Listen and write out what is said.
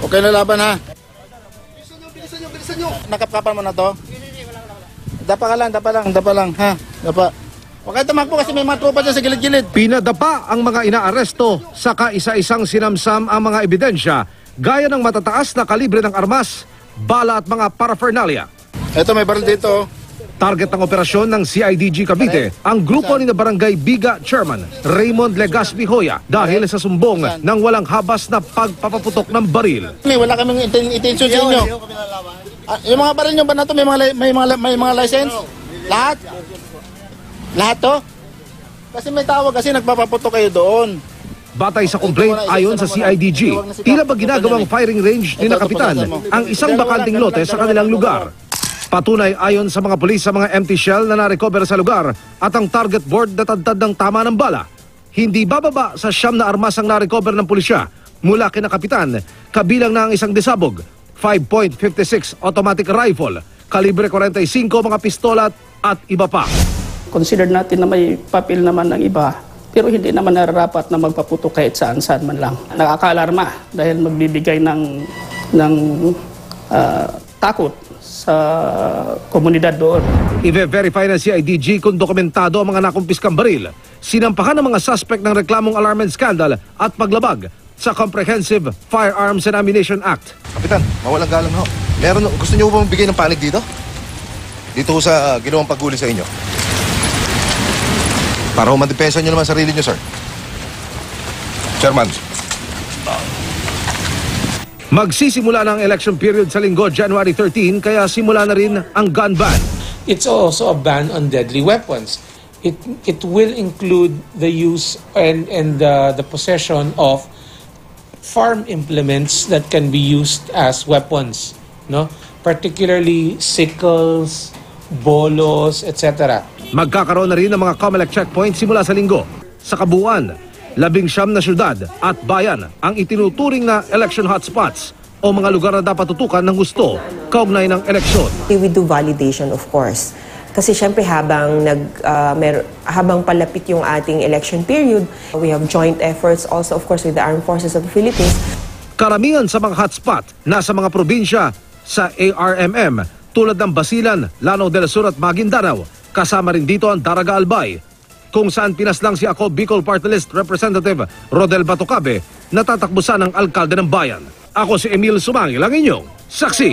Okay na laban ha. Bilisan nyo. Nakapkapan mo na to? Dapa lang ha. Dapa. Huwag kayo tumakbo kasi may mga tropa dyan sa gilid-gilid. Pinadapa ang mga inaaresto, saka isa-isang sinamsam ang mga ebidensya gaya ng matataas na kalibre ng armas, bala at mga paraphernalia. Ito may baril dito. Target ng operasyon ng CIDG Cavite ang grupo ni na Barangay Biga Chairman Raymond Legaspi Hoya dahil sa sumbong ng walang habas na pagpapaputok ng baril. Wala kaming intention sa inyo. Yung mga baril nyo ba na to may mga license? Lahat? Lahat to? Kasi may tawag kasi nagpapaputok kayo doon. Batay sa complaint ayon sa CIDG, tila ba ginagawang firing range ni na Kapitan ang isang bakanting lote sa kanilang lugar. Patunay ayon sa mga pulis sa mga empty shell na na-recover sa lugar at ang target board na tadtad ng tama ng bala. Hindi bababa sa 9 na armas ang na-recover ng pulisya mula kina Kapitan, kabilang na ang isang disabog, 5.56 automatic rifle, kalibre 45 mga pistola at iba pa. Consider natin na may papel naman ng iba, pero hindi naman nararapat na magpaputok kahit saan-saan man lang. Nakakaalarma dahil magbibigay ng takot sa komunidad doon. I-verify ng CIDG kung dokumentado ang mga nakumpiskang baril, sinampahan ng mga suspect ng reklamong alarm and scandal at paglabag sa Comprehensive Firearms and Ammunition Act. Kapitan, mawalang galang ho. Gusto niyo ba magbigay ng panig dito? Dito ho sa ginawang paghuli sa inyo. Para ho madepensa niyo naman sarili niyo, sir. Chairman. Magsisimula ng election period sa linggo, January 13, kaya simula na rin ang gun ban. It's also a ban on deadly weapons. It will include the use and the possession of farm implements that can be used as weapons, no? Particularly sickles, bolos, etc. Magkakaroon na rin ng mga COMELEC checkpoints simula sa linggo. Sa kabuuan, 19 na syudad at bayan ang itinuturing na election hotspots o mga lugar na dapat tutukan ng gusto kaugnay ng eleksyon. We do validation, of course. Kasi syempre habang palapit yung ating election period, we have joint efforts also, of course, with the Armed Forces of the Philippines. Karamihan sa mga hotspot nasa mga probinsya sa ARMM tulad ng Basilan, Lanao del Sur at Maguindanao. Kasama rin dito ang Daraga Albay, kung saan pinaslang si ako Bicol Party List Representative Rodel Batocabe na tatakbo ng alkalde ng bayan. Ako si Emil Sumangil, ang inyong saksi.